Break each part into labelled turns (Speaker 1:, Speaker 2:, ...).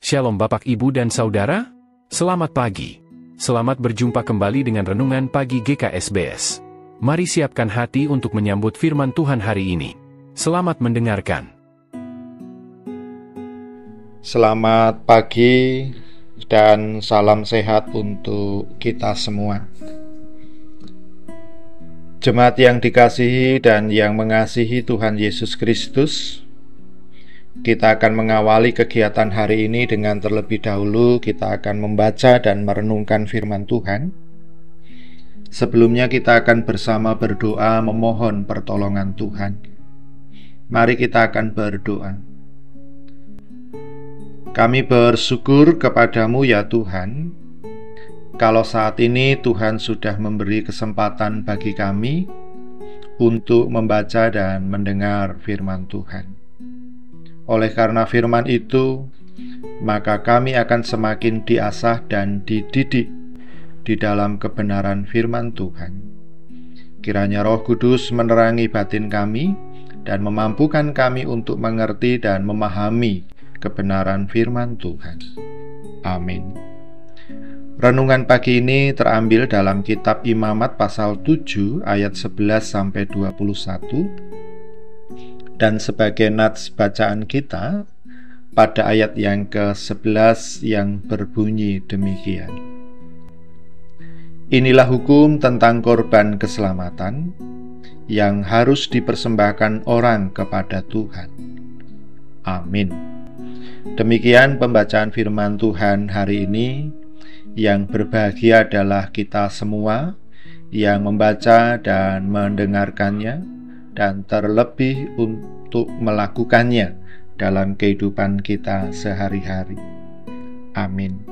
Speaker 1: Shalom Bapak Ibu dan Saudara, selamat pagi. Selamat berjumpa kembali dengan Renungan Pagi GKSBS. Mari siapkan hati untuk menyambut firman Tuhan hari ini. Selamat mendengarkan.
Speaker 2: Selamat pagi dan salam sehat untuk kita semua. Jemaat yang dikasihi dan yang mengasihi Tuhan Yesus Kristus, kita akan mengawali kegiatan hari ini dengan terlebih dahulu kita akan membaca dan merenungkan firman Tuhan. Sebelumnya kita akan bersama berdoa memohon pertolongan Tuhan. Mari kita akan berdoa. Kami bersyukur kepadamu ya Tuhan, kalau saat ini Tuhan sudah memberi kesempatan bagi kami untuk membaca dan mendengar firman Tuhan. Oleh karena firman itu, maka kami akan semakin diasah dan dididik di dalam kebenaran firman Tuhan. Kiranya Roh Kudus menerangi batin kami dan memampukan kami untuk mengerti dan memahami kebenaran firman Tuhan. Amin. Renungan pagi ini terambil dalam kitab Imamat pasal 7 ayat 11-21. Dan sebagai nats bacaan kita pada ayat yang ke-11 yang berbunyi demikian. Inilah hukum tentang korban keselamatan yang harus dipersembahkan orang kepada Tuhan. Amin. Demikian pembacaan firman Tuhan hari ini. Yang berbahagia adalah kita semua yang membaca dan mendengarkannya, dan terlebih untuk melakukannya dalam kehidupan kita sehari-hari. Amin.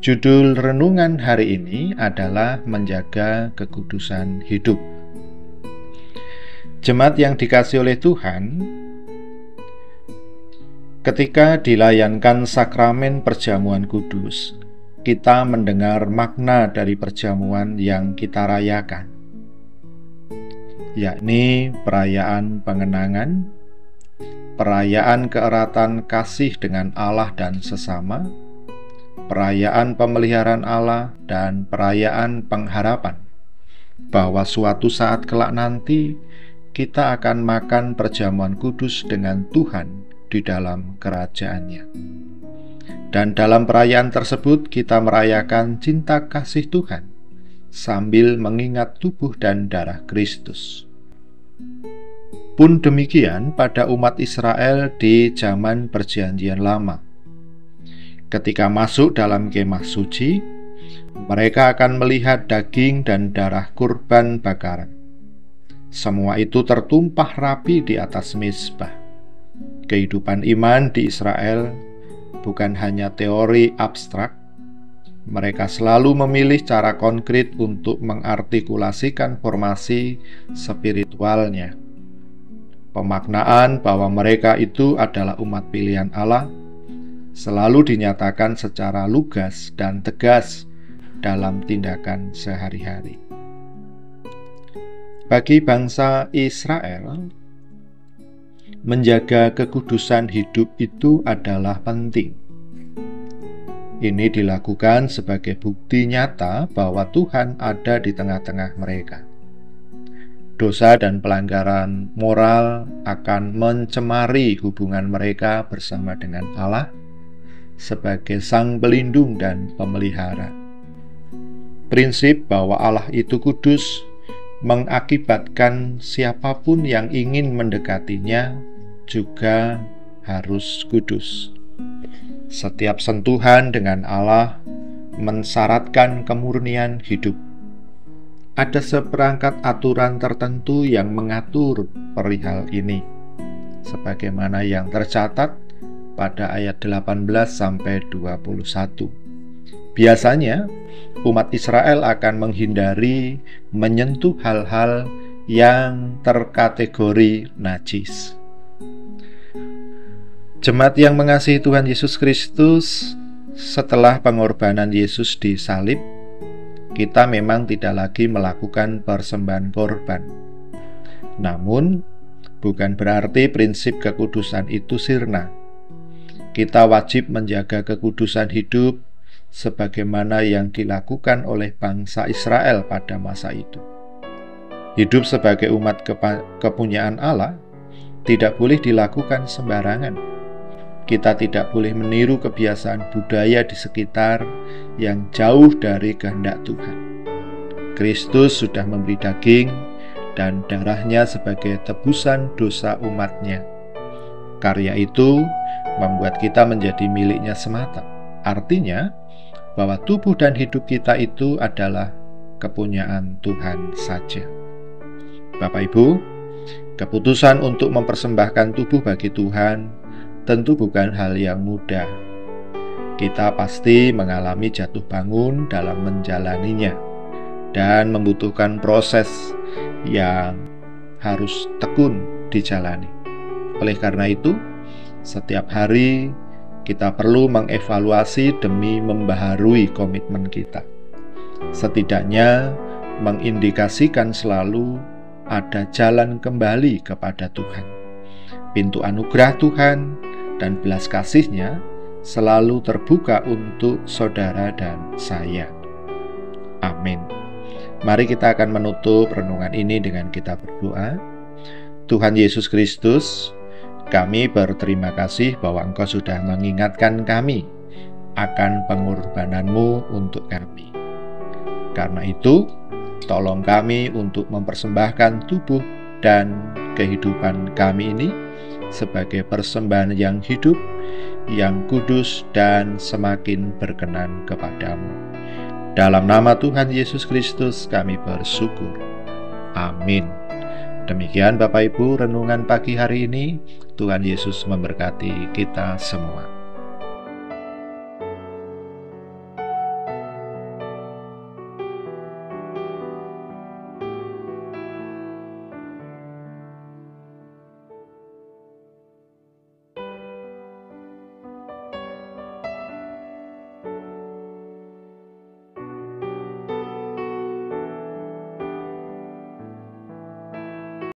Speaker 2: Judul renungan hari ini adalah menjaga kekudusan hidup. Jemaat yang dikasihi oleh Tuhan, ketika dilayankan sakramen perjamuan kudus, kita mendengar makna dari perjamuan yang kita rayakan, yakni perayaan pengenangan, perayaan keeratan kasih dengan Allah dan sesama, perayaan pemeliharaan Allah, dan perayaan pengharapan bahwa suatu saat kelak nanti kita akan makan perjamuan kudus dengan Tuhan di dalam kerajaan-Nya. Dan dalam perayaan tersebut kita merayakan cinta kasih Tuhan sambil mengingat tubuh dan darah Kristus. Pun demikian pada umat Israel di zaman Perjanjian Lama. Ketika masuk dalam kemah suci, mereka akan melihat daging dan darah kurban bakaran. Semua itu tertumpah rapi di atas mezbah. Kehidupan iman di Israel bukan hanya teori abstrak. Mereka selalu memilih cara konkret untuk mengartikulasikan formasi spiritualnya. Pemaknaan bahwa mereka itu adalah umat pilihan Allah selalu dinyatakan secara lugas dan tegas dalam tindakan sehari-hari. Bagi bangsa Israel, menjaga kekudusan hidup itu adalah penting. Ini dilakukan sebagai bukti nyata bahwa Tuhan ada di tengah-tengah mereka. Dosa dan pelanggaran moral akan mencemari hubungan mereka bersama dengan Allah sebagai Sang Pelindung dan Pemelihara. Prinsip bahwa Allah itu kudus mengakibatkan siapapun yang ingin mendekatinya juga harus kudus. Setiap sentuhan dengan Allah mensyaratkan kemurnian hidup. Ada seperangkat aturan tertentu yang mengatur perihal ini, sebagaimana yang tercatat pada ayat 18-21. Biasanya, umat Israel akan menghindari menyentuh hal-hal yang terkategori najis. Jemaat yang mengasihi Tuhan Yesus Kristus, setelah pengorbanan Yesus di salib, kita memang tidak lagi melakukan persembahan korban. Namun, bukan berarti prinsip kekudusan itu sirna. Kita wajib menjaga kekudusan hidup sebagaimana yang dilakukan oleh bangsa Israel pada masa itu. Hidup sebagai umat kepunyaan Allah tidak boleh dilakukan sembarangan. Kita tidak boleh meniru kebiasaan budaya di sekitar yang jauh dari kehendak Tuhan. Kristus sudah memberi daging dan darahnya sebagai tebusan dosa umatnya. Karya itu membuat kita menjadi miliknya semata. Artinya bahwa tubuh dan hidup kita itu adalah kepunyaan Tuhan saja. Bapak Ibu, keputusan untuk mempersembahkan tubuh bagi Tuhan tentu bukan hal yang mudah. Kita pasti mengalami jatuh bangun dalam menjalaninya dan membutuhkan proses yang harus tekun dijalani. Oleh karena itu, setiap hari kita perlu mengevaluasi demi membaharui komitmen kita. Setidaknya mengindikasikan selalu ada jalan kembali kepada Tuhan. Pintu anugerah Tuhan dan belas kasih-Nya selalu terbuka untuk saudara dan saya. Amin. Mari kita akan menutup renungan ini dengan kita berdoa. Tuhan Yesus Kristus, kami berterima kasih bahwa Engkau sudah mengingatkan kami akan pengorbanan-Mu untuk kami. Karena itu, tolong kami untuk mempersembahkan tubuh dan kehidupan kami ini sebagai persembahan yang hidup, yang kudus, dan semakin berkenan kepadamu. Dalam nama Tuhan Yesus Kristus kami bersyukur. Amin. Demikian Bapak Ibu renungan pagi hari ini. Tuhan Yesus memberkati kita semua.